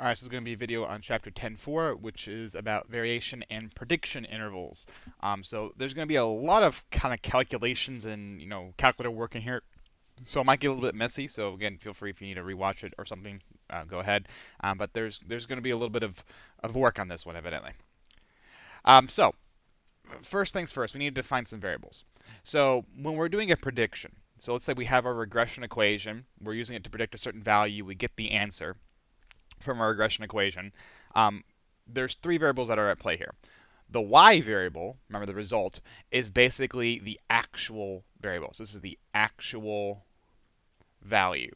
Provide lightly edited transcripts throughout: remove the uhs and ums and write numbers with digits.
Alright, so this is going to be a video on chapter 10.4, which is about variation and prediction intervals. So there's going to be a lot of kind of calculations and calculator work in here. So it might get a little bit messy. So again, feel free if you need to rewatch it or something, go ahead. But there's going to be a little bit of work on this one, evidently. So first things first, we need to define some variables. So when we're doing a prediction, so let's say we have our regression equation, we're using it to predict a certain value, we get the answer from our regression equation. There's three variables that are at play here. The y variable, remember the result, is basically the actual variable. So this is the actual value,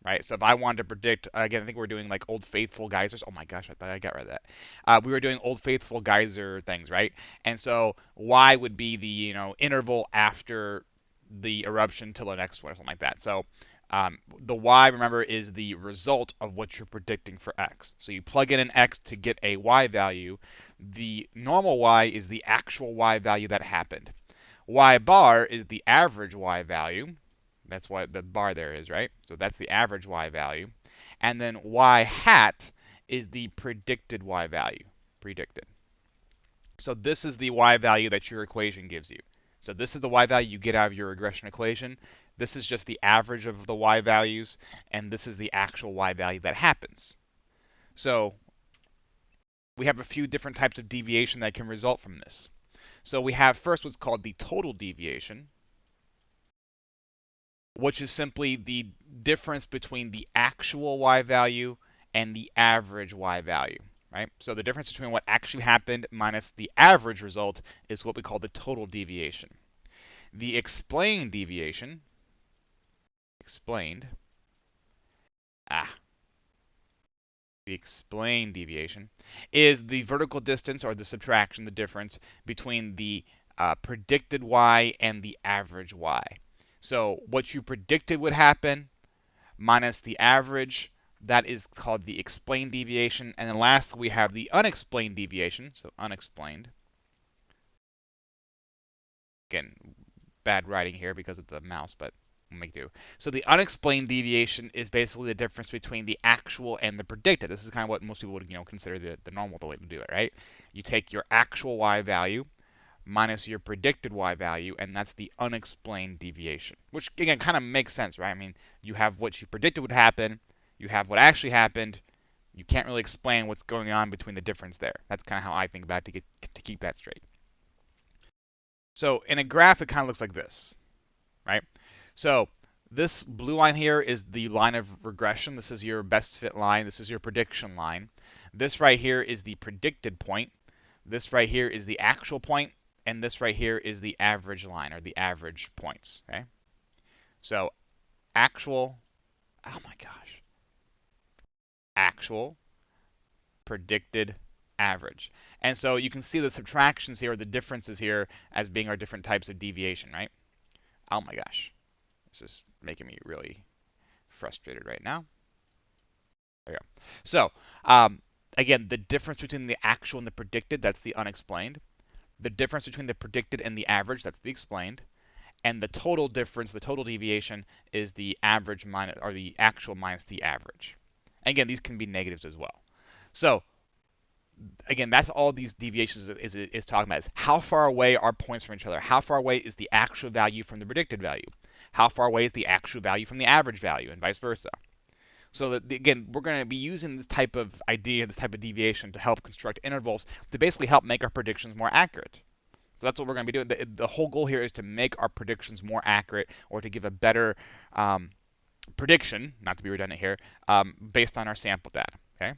right? So if I wanted to predict, again, I think we're doing like Old Faithful geysers. Oh my gosh, I thought I got rid of that. We were doing Old Faithful geyser things, right? And so y would be the interval after the eruption till the next one or something like that. So the y, remember, is the result of what you're predicting for x. So you plug in an x to get a y value. The normal y is the actual y value that happened. Y bar is the average y value. That's what the bar there is, right? So that's the average y value. And then y hat is the predicted y value. Predicted. So this is the y value that your equation gives you. So this is the y value you get out of your regression equation. This is just the average of the y values, and this is the actual y value that happens. So we have a few different types of deviation that can result from this. So we have first what's called the total deviation, which is simply the difference between the actual y value and the average y value. Right? So the difference between what actually happened minus the average result is what we call the total deviation. The explained deviation, explained, the explained deviation is the vertical distance or the subtraction, the difference between the predicted y and the average y. So what you predicted would happen minus the average, that is called the explained deviation. And then lastly, we have the unexplained deviation. So unexplained. Again, bad writing here because of the mouse, but we'll make do. So the unexplained deviation is basically the difference between the actual and the predicted. This is kind of what most people would consider the normal way to do it, right? You take your actual y value minus your predicted y value, and that's the unexplained deviation. Which, again, kind of makes sense, right? I mean, you have what you predicted would happen, you have what actually happened, you can't really explain what's going on between the difference there. That's kind of how I think about it to keep that straight. So in a graph, it kind of looks like this, right? So this blue line here is the line of regression. This is your best fit line. This is your prediction line. This right here is the predicted point. This right here is the actual point. And this right here is the average line, or the average points. Okay. So actual, oh my gosh, actual, predicted, average. And so you can see the subtractions here, or the differences here, as being our different types of deviation, right? Oh my gosh, this is making me really frustrated right now. There you go. So again, the difference between the actual and the predicted, that's the unexplained. The difference between the predicted and the average, that's the explained. And the total difference, the total deviation, is the average minus, or the actual minus the average. And again, these can be negatives as well. So again, that's all these deviations is talking about, is how far away are points from each other? How far away is the actual value from the predicted value? How far away is the actual value from the average value, and vice versa? So that, again, we're going to be using this type of idea, this type of deviation, to help construct intervals to basically help make our predictions more accurate. So that's what we're going to be doing. The whole goal here is to make our predictions more accurate, or to give a better prediction, not to be redundant here, based on our sample data. Okay.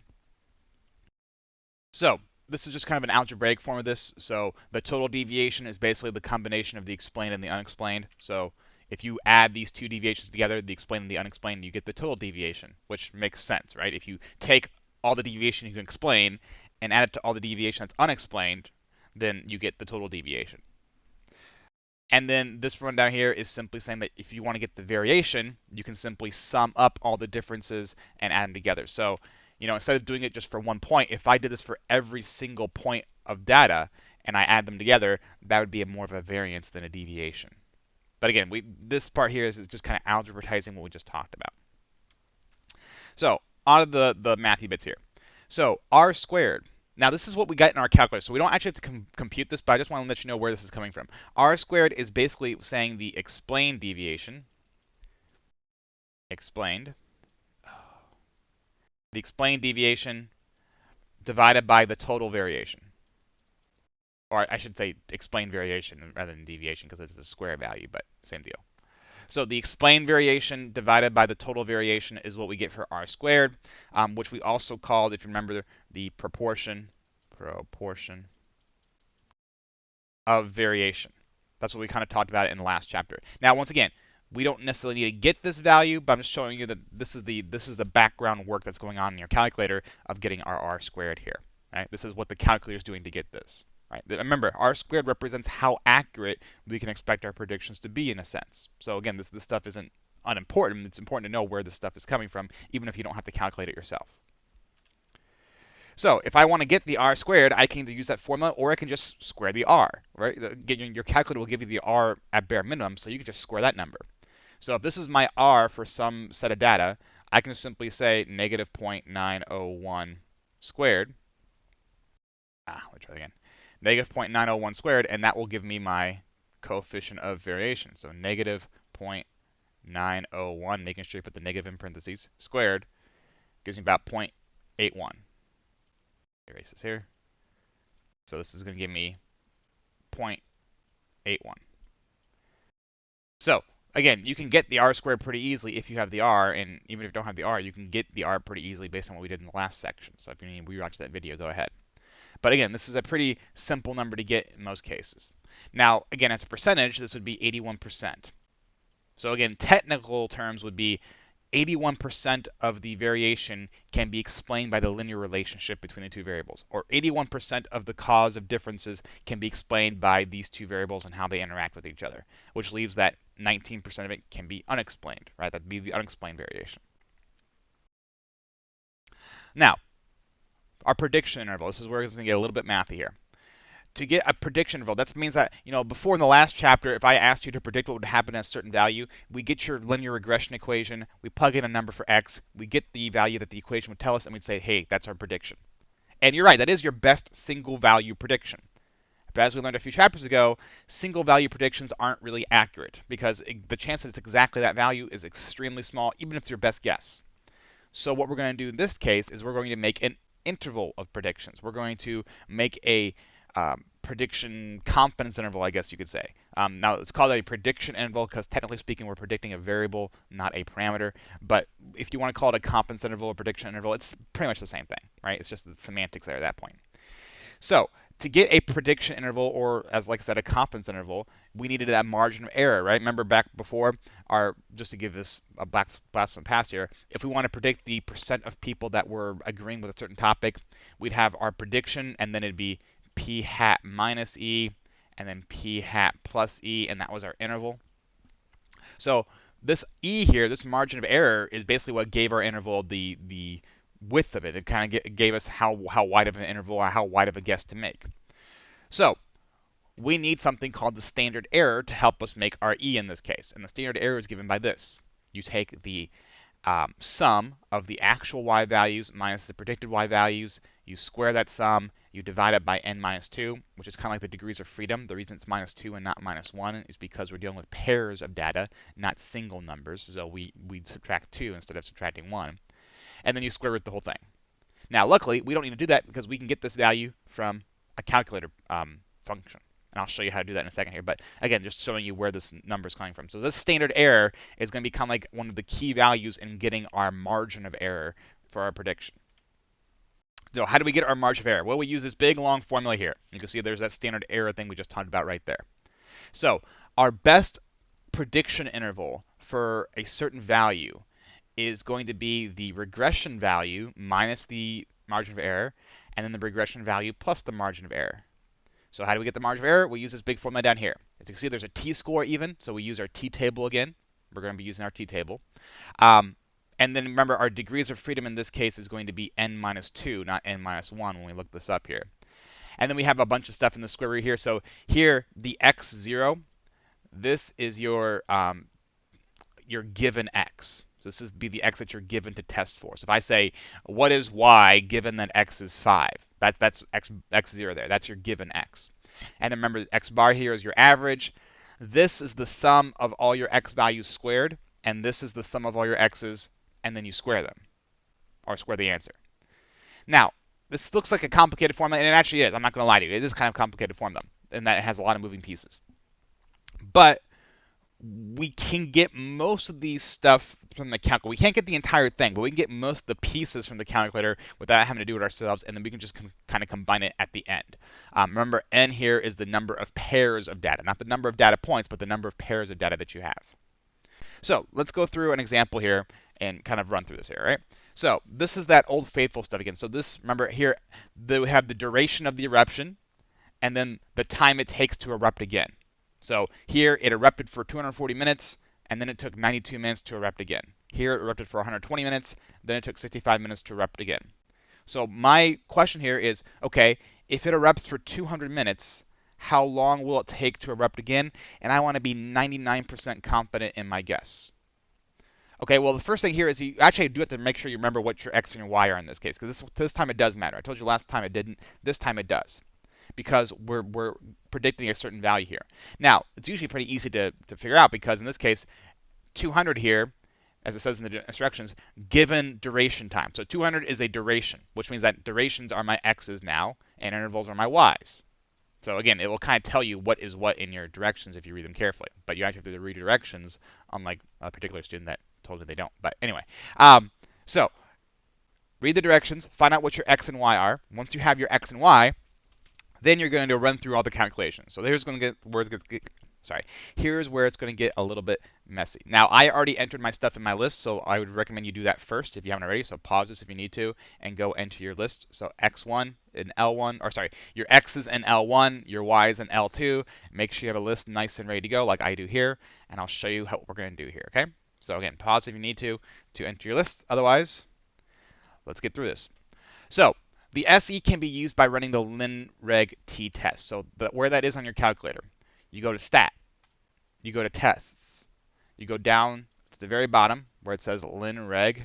So this is just kind of an algebraic form of this. So the total deviation is basically the combination of the explained and the unexplained. So if you add these two deviations together, the explained and the unexplained, you get the total deviation, which makes sense, right? If you take all the deviation you can explain and add it to all the deviation that's unexplained, then you get the total deviation. And then this one down here is simply saying that if you want to get the variation, you can simply sum up all the differences and add them together. So, instead of doing it just for one point, if I did this for every single point of data and I add them together, that would be more of a variance than a deviation. But again, this part here is just kind of algebratizing what we just talked about. So on to the mathy bits here. So r squared. Now this is what we got in our calculator. So we don't actually have to compute this, but I just want to let you know where this is coming from. R squared is basically saying the explained deviation. Explained. The explained deviation divided by the total variation. Or I should say explained variation rather than deviation because it's a square value, but same deal. So the explained variation divided by the total variation is what we get for r squared, which we also called, if you remember, the proportion of variation. That's what we kind of talked about in the last chapter. Now, once again, we don't necessarily need to get this value, but I'm just showing you that this is the background work that's going on in your calculator of getting our r squared here. Right? This is what the calculator is doing to get this. Right? Remember, r squared represents how accurate we can expect our predictions to be in a sense. So again, this stuff isn't unimportant. It's important to know where this stuff is coming from, even if you don't have to calculate it yourself. So if I want to get the r squared, I can either use that formula or I can just square the r, right? Your calculator will give you the r at bare minimum, so you can just square that number. So if this is my r for some set of data, I can simply say negative 0.901 squared. Let me try that again. Negative 0.901 squared, and that will give me my coefficient of variation. So negative 0.901, making sure you put the negative in parentheses, squared, gives me about 0.81. Erase this here. So this is going to give me 0.81. So again, you can get the r squared pretty easily if you have the r, and even if you don't have the r, you can get the r pretty easily based on what we did in the last section. So if you need to rewatch that video, go ahead. But again, this is a pretty simple number to get in most cases. Now, again, as a percentage, this would be 81%. So again, technical terms would be 81% of the variation can be explained by the linear relationship between the two variables, or 81% of the cause of differences can be explained by these two variables and how they interact with each other, which leaves that 19% of it can be unexplained, right? That'd be the unexplained variation. Now, our prediction interval. This is where it's going to get a little bit mathy here. To get a prediction interval, that means that, before in the last chapter, if I asked you to predict what would happen at a certain value, we get your linear regression equation, we plug in a number for x, we get the value that the equation would tell us, and we'd say, hey, that's our prediction. And you're right, that is your best single value prediction. But as we learned a few chapters ago, single value predictions aren't really accurate because the chance that it's exactly that value is extremely small, even if it's your best guess. So what we're going to do in this case is we're going to make an interval of predictions. We're going to make a prediction confidence interval, I guess you could say. Now, it's called a prediction interval because technically speaking, we're predicting a variable, not a parameter. But if you want to call it a confidence interval or prediction interval, it's pretty much the same thing, right? It's just the semantics there at that point. So to get a prediction interval, or as like I said, a confidence interval, we needed that margin of error, right? Remember back before, just to give this a blast from the past here, if we want to predict the percent of people that were agreeing with a certain topic, we'd have our prediction, and then it'd be p hat minus e, and then p hat plus e, and that was our interval. So this e here, this margin of error, is basically what gave our interval the width of it. It kind of gave us how wide of an interval or how wide of a guess to make. So we need something called the standard error to help us make our e in this case. And the standard error is given by this. You take the sum of the actual y values minus the predicted y values, you square that sum, you divide it by n minus 2, which is kind of like the degrees of freedom. The reason it's minus 2 and not minus 1 is because we're dealing with pairs of data, not single numbers. So we'd subtract 2 instead of subtracting 1. And then you square root the whole thing. Now, luckily, we don't need to do that because we can get this value from a calculator function. And I'll show you how to do that in a second here. But again, just showing you where this number is coming from. So this standard error is going to become like one of the key values in getting our margin of error for our prediction. So how do we get our margin of error? Well, we use this big, long formula here. You can see there's that standard error thing we just talked about right there. So our best prediction interval for a certain value is going to be the regression value minus the margin of error, and then the regression value plus the margin of error. So how do we get the margin of error? We use this big formula down here. As you can see, there's a t-score even, so we use our t-table again. We're going to be using our t-table. And then remember, our degrees of freedom in this case is going to be n minus 2, not n minus 1 when we look this up here. And then we have a bunch of stuff in the square root here. So here, the x0, this is your given x. So this is be the x that you're given to test for. So if I say, what is y given that x is 5? That's x0 there. That's your given x. And remember, x bar here is your average. This is the sum of all your x values squared, and this is the sum of all your x's, and then you square them, or square the answer. Now, this looks like a complicated formula, and it actually is. I'm not going to lie to you. It is kind of a complicated formula, in that it has a lot of moving pieces. But we can get most of these stuff from the calculator. We can't get the entire thing, but we can get most of the pieces from the calculator without having to do it ourselves, and then we can just kind of combine it at the end. Remember, n here is the number of pairs of data, not the number of data points, but the number of pairs of data that you have. So let's go through an example here and kind of run through this here, right? So this is that old faithful stuff again. So this, remember here, we have the duration of the eruption, and then the time it takes to erupt again. So here it erupted for 240 minutes, and then it took 92 minutes to erupt again. Here it erupted for 120 minutes, then it took 65 minutes to erupt again. So my question here is, okay, if it erupts for 200 minutes, how long will it take to erupt again? And I want to be 99% confident in my guess. Okay, well, the first thing here is you actually do have to make sure you remember what your x and your y are in this case, because this time it does matter. I told you last time it didn't. This time it does, because we're predicting a certain value here. Now, it's usually pretty easy to figure out, because in this case, 200 here, as it says in the instructions, given duration time. So 200 is a duration, which means that durations are my x's now, and intervals are my y's. So again, it will kind of tell you what is what in your directions if you read them carefully. But you actually have to read directions, unlike a particular student that told me they don't. But anyway, so read the directions, find out what your x and y are. Once you have your x and y, then you're going to run through all the calculations. So here's going to get where it's going to get, here's where it's going to get a little bit messy. Now, I already entered my stuff in my list, so I would recommend you do that first if you haven't already. So pause this if you need to and go enter your list. So x1 in L1, or sorry, your x's in L1, your y's in L2. Make sure you have a list nice and ready to go like I do here, and I'll show you what we're going to do here, okay? So again, pause if you need to enter your list. Otherwise, let's get through this. So the SE can be used by running the linreg t-test. So where that is on your calculator, you go to stat, you go to tests, you go down to the very bottom where it says linreg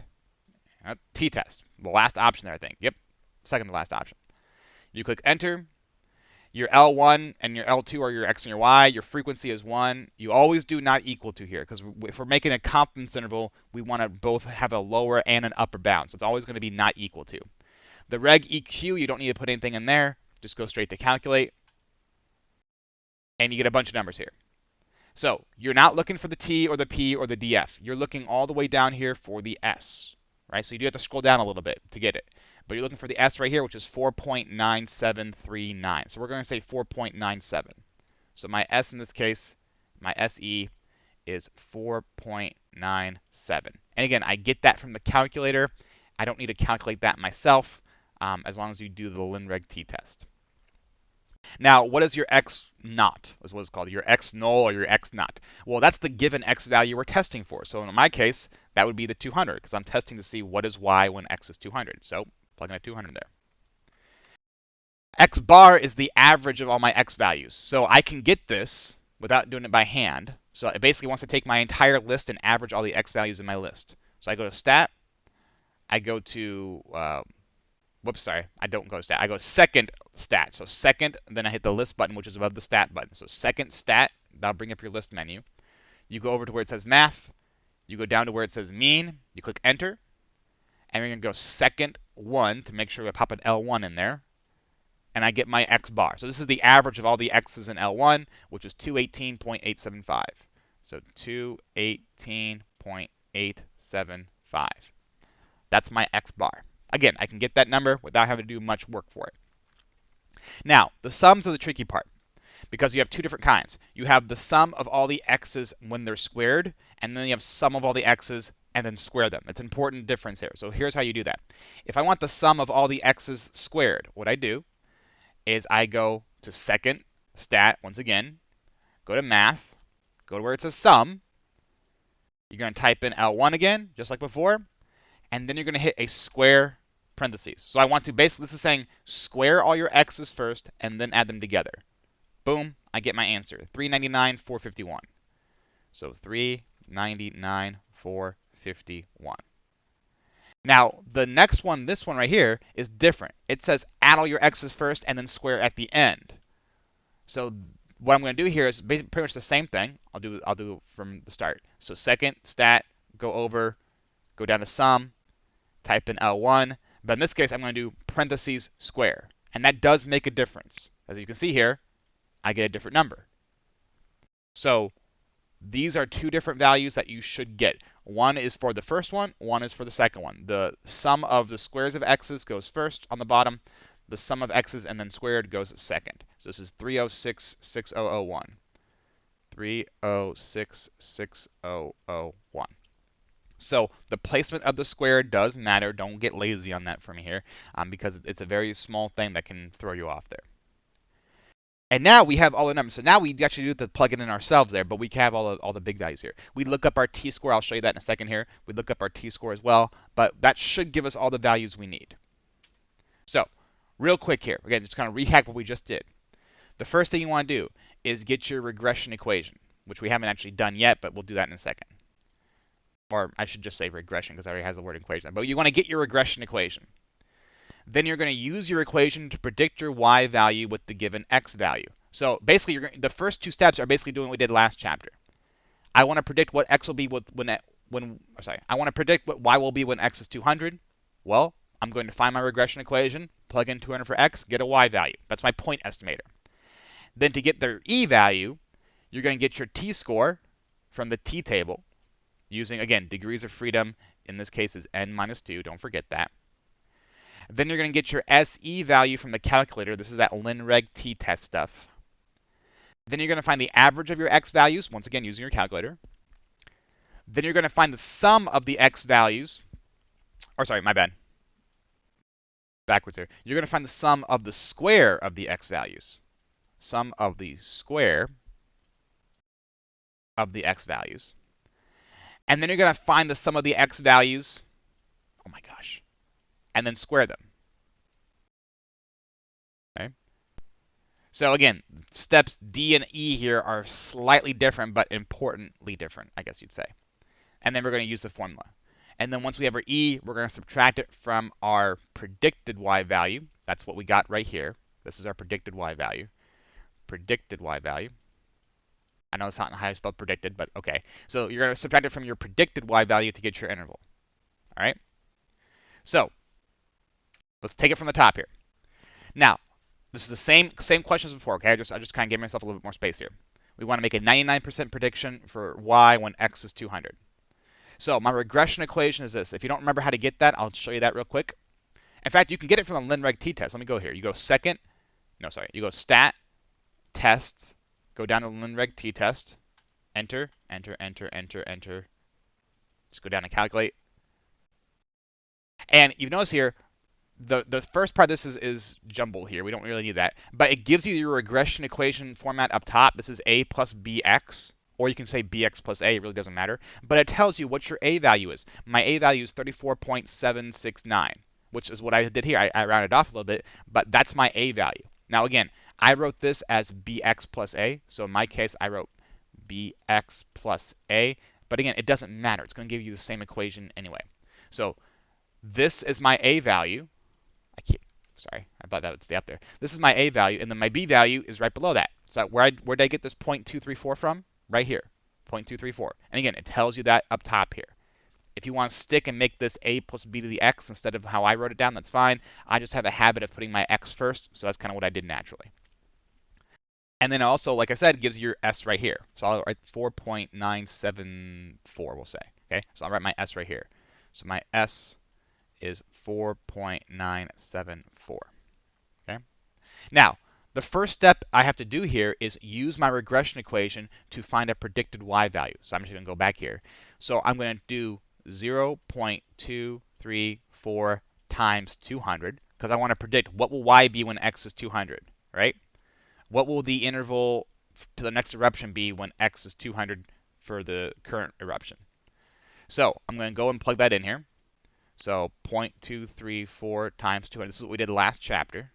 t-test. The last option there, I think. Yep, second to last option. You click enter. Your L1 and your L2 are your x and your y. Your frequency is 1. You always do not equal to here, because if we're making a confidence interval, we want to both have a lower and an upper bound. So it's always going to be not equal to. The reg EQ, you don't need to put anything in there. Just go straight to calculate. And you get a bunch of numbers here. So you're not looking for the T or the P or the DF. You're looking all the way down here for the S, right? So you do have to scroll down a little bit to get it. But you're looking for the S right here, which is 4.9739. So we're going to say 4.97. So my S in this case, my SE is 4.97. And again, I get that from the calculator. I don't need to calculate that myself, as long as you do the linreg t-test. Now, what is your x naught? Is what it's called, your x null or your x naught. Well, that's the given x value we're testing for. So in my case, that would be the 200, because I'm testing to see what is y when x is 200. So plug in a 200 there. X bar is the average of all my x values. So I can get this without doing it by hand. So it basically wants to take my entire list and average all the x values in my list. So I go to stat. I go to, whoops, sorry, I don't go to stat. I go second stat. So second, then I hit the list button, which is above the stat button. So second stat, that'll bring up your list menu. You go over to where it says math. You go down to where it says mean. You click enter. And we're going to go second 1 to make sure we pop an L1 in there. And I get my x bar. So this is the average of all the x's in L1, which is 218.875. So 218.875. That's my x bar. Again, I can get that number without having to do much work for it. Now, the sums are the tricky part, because you have two different kinds. You have the sum of all the x's when they're squared, and then you have sum of all the x's and then square them. It's an important difference here. So here's how you do that. If I want the sum of all the x's squared, what I do is I go to second stat once again, go to math, go to where it says sum. You're going to type in L1 again, just like before, and then you're going to hit a square parentheses. So I want to basically, this is saying square all your x's first and then add them together. Boom, I get my answer, 399, 451. So 399, 451. 51. Now, the next one, this one right here, is different. It says add all your x's first and then square at the end. So what I'm going to do here is pretty much the same thing. I'll do from the start. So second stat, go over, go down to sum, type in L1. But in this case, I'm going to do parentheses square. And that does make a difference. As you can see here, I get a different number. So these are two different values that you should get. One is for the first one is for the second one. The sum of the squares of x's goes first on the bottom. The sum of x's and then squared goes second. So this is 3066001. 3066001. So the placement of the square does matter. Don't get lazy on that for me here, because it's a very small thing that can throw you off there. And now we have all the numbers. So now we actually do have to plug it in ourselves there, but we can have all the big values here. We look up our t-score. I'll show you that in a second here. We look up our t-score as well, but that should give us all the values we need. So real quick here, again, just kind of recap what we just did. The first thing you want to do is get your regression equation, which we haven't actually done yet, but we'll do that in a second. Or I should just say regression because it already has the word equation. But you want to get your regression equation. Then you're going to use your equation to predict your y value with the given x value. So basically, the first two steps are basically doing what we did last chapter. I want to predict what x will be I want to predict what y will be when x is 200. Well, I'm going to find my regression equation, plug in 200 for x, get a y value. That's my point estimator. Then to get their e value, you're going to get your t-score from the t-table using, again, degrees of freedom. In this case is n minus 2. Don't forget that. Then you're going to get your SE value from the calculator. This is that linreg t-test stuff. Then you're going to find the average of your x values, once again using your calculator. Then you're going to find the sum of the x values. Or sorry, my bad. Backwards here. You're going to find the sum of the square of the x values. Sum of the square of the x values. And then you're going to find the sum of the x values. Oh my gosh. And then square them. Okay. So again, steps D and E here are slightly different, but importantly different, I guess you'd say. And then we're going to use the formula. And then once we have our E, we're going to subtract it from our predicted y value. That's what we got right here. This is our predicted y value. Predicted y value. I know it's not how I spelled predicted, but okay. So you're going to subtract it from your predicted y value to get your interval. All right? So let's take it from the top here. Now, this is the same question as before, okay? I just kind of gave myself a little bit more space here. We want to make a 99% prediction for y when x is 200. So my regression equation is this. If you don't remember how to get that, I'll show you that real quick. In fact, you can get it from the linreg t-test. Let me go here. You go you go stat, tests, go down to linreg t-test, enter, enter, enter, enter, enter. Just go down and calculate. And you notice here, the first part of this is jumbled here. We don't really need that. But it gives you your regression equation format up top. This is a plus bx, or you can say bx plus a. It really doesn't matter. But it tells you what your a value is. My a value is 34.769, which is what I did here. I rounded off a little bit, but that's my a value. Now again, I wrote this as bx plus a. So in my case, I wrote bx plus a. But again, it doesn't matter. It's going to give you the same equation anyway. So this is my a value. Sorry, I thought that would stay up there. This is my a value, and then my b value is right below that. So where did I get this 0.234 from? Right here, 0.234. And again, it tells you that up top here. If you want to stick and make this a plus b to the x instead of how I wrote it down, that's fine. I just have a habit of putting my x first, so that's kind of what I did naturally. And then also, like I said, it gives you your s right here. So I'll write 4.974, we'll say. Okay, so I'll write my s right here. So my s is 4.974. Okay. Now, the first step I have to do here is use my regression equation to find a predicted y value. So I'm just going to go back here. So I'm going to do 0.234 times 200 because I want to predict what will y be when x is 200, right? What will the interval to the next eruption be when x is 200 for the current eruption? So I'm going to go and plug that in here. So 0.234 times 200, this is what we did last chapter,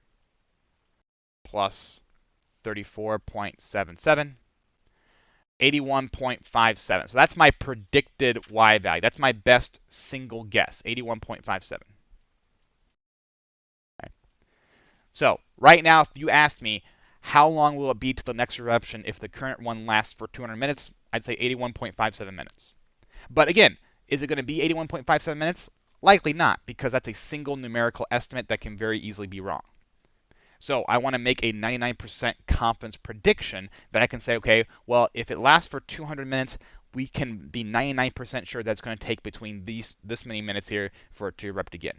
plus 34.77. 81.57. So that's my predicted y value. That's my best single guess, 81.57. Okay. So right now, if you asked me, how long will it be to the next eruption if the current one lasts for 200 minutes? I'd say 81.57 minutes. But again, is it going to be 81.57 minutes? Likely not, because that's a single numerical estimate that can very easily be wrong. So I want to make a 99% confidence prediction that I can say, okay, well, if it lasts for 200 minutes, we can be 99% sure that's going to take between this many minutes here for it to erupt again.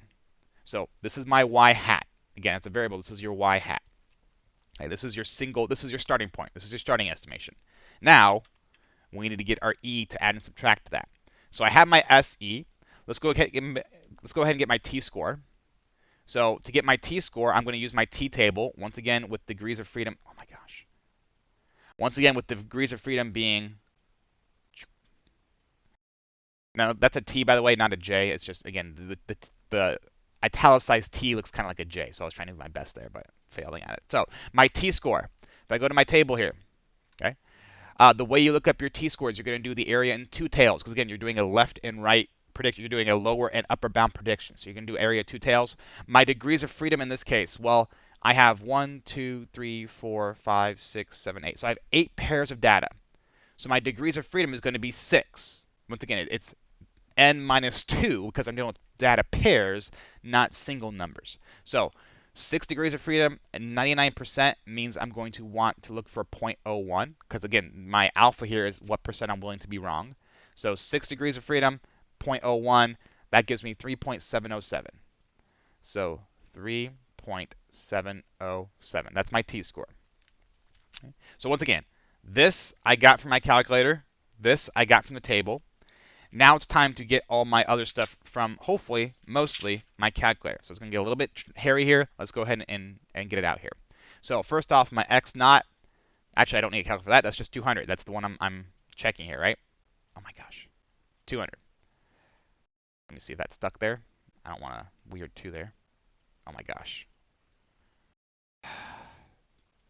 So this is my y hat. Again, it's a variable. This is your y hat. Okay, this is your starting point. This is your starting estimation. Now, we need to get our e to add and subtract to that. So I have my SE. Let's go ahead and get my t-score. So to get my t-score, I'm going to use my t-table, once again with degrees of freedom. Oh my gosh. Once again with degrees of freedom being... Now, that's a T, by the way, not a J. It's just, again, the italicized T looks kind of like a J, so I was trying to do my best there, but failing at it. So my t-score, if I go to my table here, okay, the way you look up your t-scores, you're going to do the area in two tails, because, again, you're doing a left and right prediction. You're doing a lower and upper bound prediction. So you can do area two tails. My degrees of freedom in this case, well, I have 1, 2, 3, 4, 5, 6, 7, 8. So I have 8 pairs of data. So my degrees of freedom is going to be 6. Once again, it's n minus 2 because I'm dealing with data pairs, not single numbers. So 6 degrees of freedom and 99% means I'm going to want to look for 0.01 because, again, my alpha here is what percent I'm willing to be wrong. So 6 degrees of freedom, 0.01, that gives me 3.707. So 3.707. That's my t-score. Okay. So once again, this I got from my calculator. This I got from the table. Now it's time to get all my other stuff from, hopefully, mostly, my calculator. So it's going to get a little bit hairy here. Let's go ahead and get it out here. So first off, my x naught. Actually, I don't need a calculator for that. That's just 200. That's the one I'm checking here, right? Oh my gosh. 200. Let me see if that's stuck there. I don't want a weird 2 there. Oh my gosh.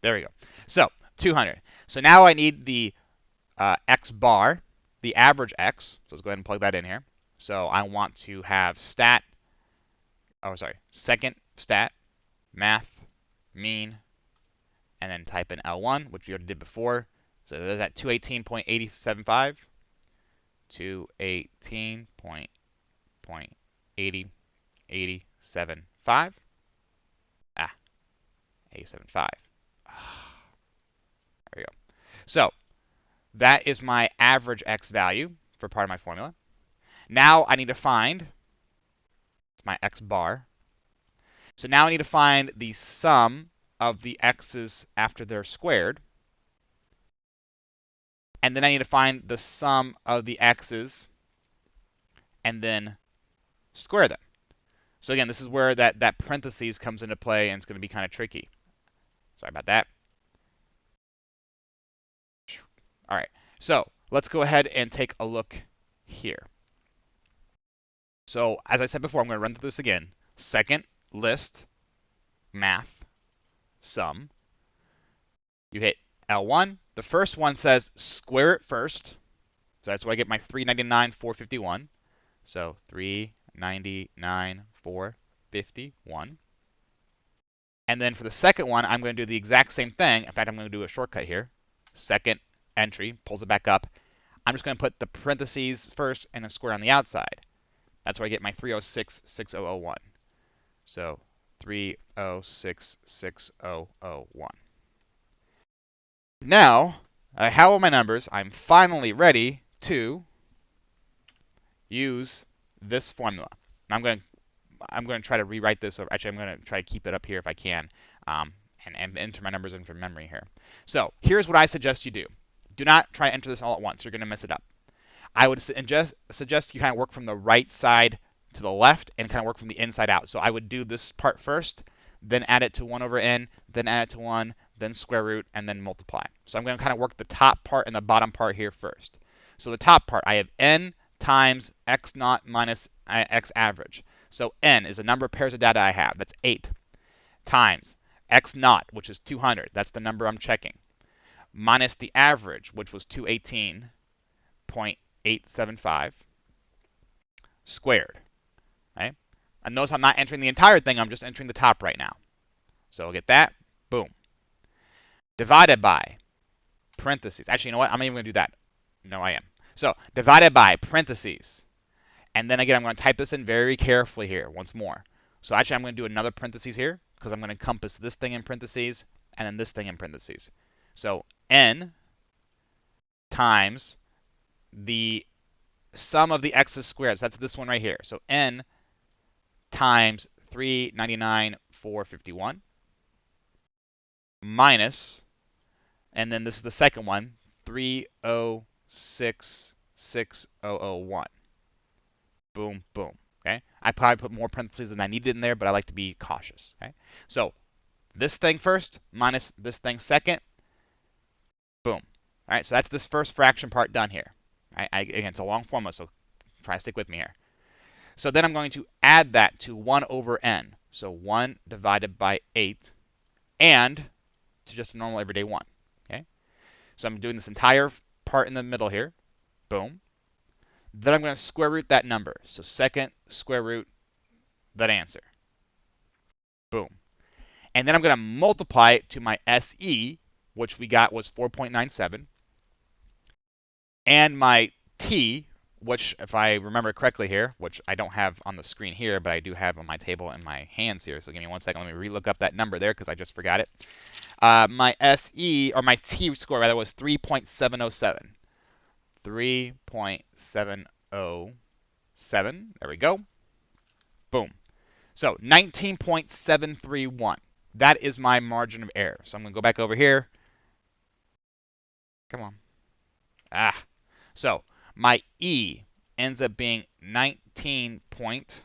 There we go. So 200. So now I need the x bar, the average x. So let's go ahead and plug that in here. So I want to have second stat, math, mean, and then type in L1, which we already did before. So there's that 218.875. 218.875. 875. There we go. So that is my average x value for part of my formula. Now I need to find, it's my x bar. So now I need to find the sum of the x's after they're squared. And then I need to find the sum of the x's and then square them. So again, this is where that parentheses comes into play, and it's going to be kind of tricky. Sorry about that. All right, so let's go ahead and take a look here. So as I said before, I'm going to run through this again. Second, list, math, sum. You hit L1. The first one says square it first. So that's why I get my 399, 451. So 399, 451. And then for the second one, I'm going to do the exact same thing. In fact, I'm going to do a shortcut here. Second entry, pulls it back up. I'm just going to put the parentheses first and a square on the outside. That's where I get my 306, 6001. So 306, 6001. Now, I have all my numbers. I'm finally ready to use this formula. I'm going to try to rewrite this, or actually I'm going to try to keep it up here if I can, and enter my numbers in from memory here. So here's what I suggest you do. Do not try to enter this all at once. You're going to mess it up. I would suggest you kind of work from the right side to the left and kind of work from the inside out. So I would do this part first, then add it to 1 over n, then add it to 1, then square root, and then multiply. So I'm going to kind of work the top part and the bottom part here first. So the top part, I have n times x naught minus x average. So n is the number of pairs of data I have. That's 8 times x naught, which is 200. That's the number I'm checking. minus the average, which was 218.875 squared. Right? And notice I'm not entering the entire thing, I'm just entering the top right now. So we'll get that. Boom. Divided by parentheses. Actually, you know what? I'm not even going to do that. No, I am. So divided by parentheses. And then again, I'm going to type this in very carefully here once more. So actually, I'm going to do another parentheses here because I'm going to encompass this thing in parentheses and then this thing in parentheses. So n times the sum of the x's squared. So that's this one right here. So n times 399, 451 minus, and then this is the second one, 306,601. Boom, boom. Okay. I probably put more parentheses than I needed in there, but I like to be cautious. Okay. So this thing first minus this thing second. Boom. All right. So that's this first fraction part done here. Again, it's a long formula, so try to stick with me here. So then I'm going to add that to 1 over n. So 1 divided by 8 and to just a normal everyday 1. Okay. So I'm doing this entire part in the middle here. Boom. Then I'm going to square root that number. So second square root that answer. Boom. And then I'm going to multiply it to my SE, which we got was 4.97, and my T, which if I remember correctly here, which I don't have on the screen here, but I do have on my table in my hands here. So give me 1 second. Let me relook up that number there because I just forgot it. My SE, or my T score rather, was 3.707. 3.707. There we go. Boom. So 19.731. That is my margin of error. So I'm going to go back over here. Come on. So my E ends up being 19 point,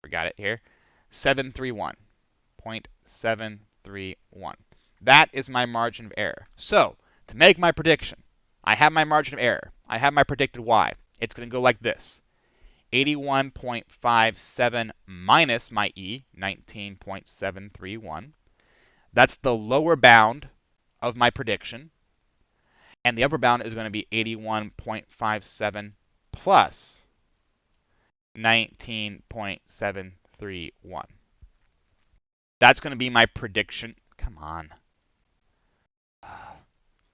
forgot it here, 731. 0.731. That is my margin of error. So to make my prediction, I have my margin of error. I have my predicted Y. It's going to go like this. 81.57 minus my E, 19.731. That's the lower bound of my prediction. And the upper bound is going to be 81.57 plus 19.731. That's going to be my prediction. Come on.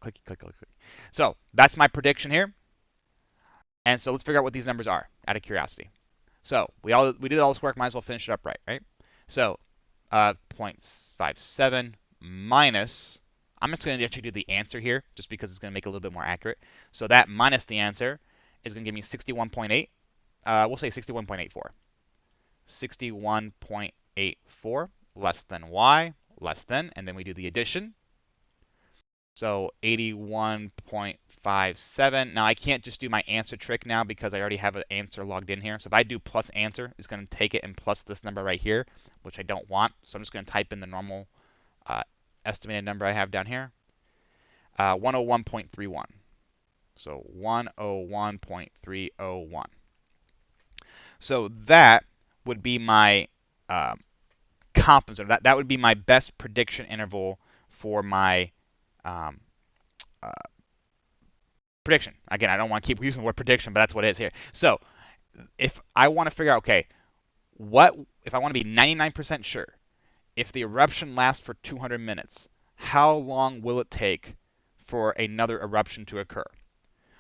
Clicky, click, click, click. So that's my prediction here. And so let's figure out what these numbers are, out of curiosity. So we did all this work, might as well finish it up right? So 0.57 minus, I'm just going to actually do the answer here, just because it's going to make it a little bit more accurate. So that minus the answer is going to give me 61.8. We'll say 61.84. 61.84 less than y, less than, and then we do the addition. So 81.57. Now I can't just do my answer trick now because I already have an answer logged in here. So if I do plus answer, it's going to take it and plus this number right here, which I don't want. So I'm just going to type in the normal estimated number I have down here. 101.31. So 101.301. So that would be my confidence. That would be my best prediction interval for my prediction. Again, I don't want to keep using the word prediction, but that's what it is here. So if I want to figure out, okay, what if I want to be 99% sure, if the eruption lasts for 200 minutes, how long will it take for another eruption to occur?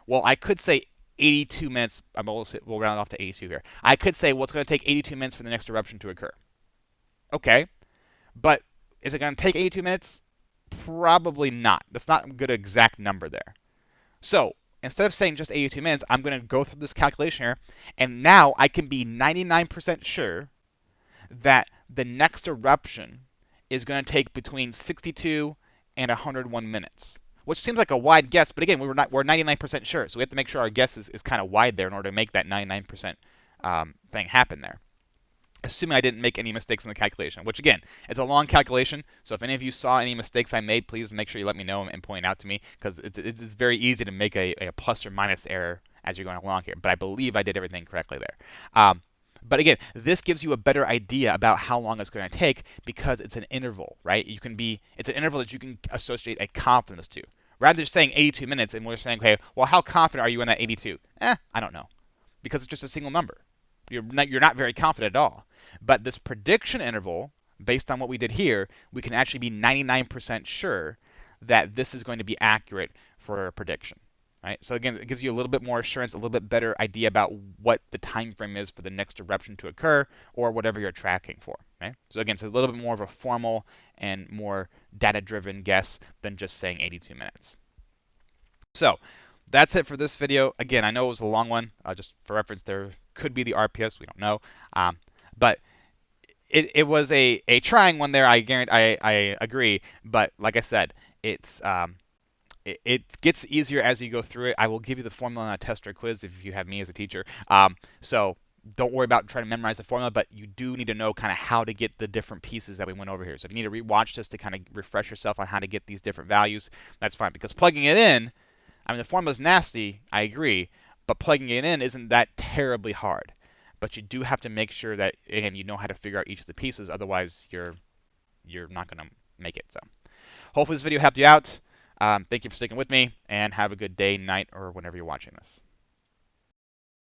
Well, I could say 82 minutes. We'll round off to 82 here. I could say, well, it's going to take 82 minutes for the next eruption to occur. Okay, but is it going to take 82 minutes? Probably not. That's not a good exact number there. So instead of saying just 82 minutes, I'm going to go through this calculation here, and now I can be 99% sure that the next eruption is going to take between 62 and 101 minutes, which seems like a wide guess, but again, we're 99% sure, so we have to make sure our guess is kind of wide there in order to make that 99% thing happen there. Assuming I didn't make any mistakes in the calculation, which again, it's a long calculation, so if any of you saw any mistakes I made, please make sure you let me know and point it out to me, because it's very easy to make a plus or minus error as you're going along here, but I believe I did everything correctly there. But again, this gives you a better idea about how long it's going to take because it's an interval, right? It's an interval that you can associate a confidence to. Rather than just saying 82 minutes and we're saying, okay, well, how confident are you in that 82? I don't know, because it's just a single number. You're not very confident at all. But this prediction interval, based on what we did here, we can actually be 99% sure that this is going to be accurate for a prediction. Right? So again, it gives you a little bit more assurance, a little bit better idea about what the time frame is for the next eruption to occur, or whatever you're tracking for. Right? So again, it's a little bit more of a formal and more data-driven guess than just saying 82 minutes. So that's it for this video. Again, I know it was a long one. Just for reference, there could be the RPS. We don't know. But it was a trying one there. I guarantee. I agree. But like I said, it gets easier as you go through it. I will give you the formula on a test or quiz if you have me as a teacher. So don't worry about trying to memorize the formula, but you do need to know kind of how to get the different pieces that we went over here. So if you need to rewatch this to kind of refresh yourself on how to get these different values, that's fine. Because plugging it in, I mean, the formula's nasty, I agree, but plugging it in isn't that terribly hard. But you do have to make sure that, again, you know how to figure out each of the pieces. Otherwise, you're not going to make it. So hopefully this video helped you out. Thank you for sticking with me, and have a good day, night, or whenever you're watching this.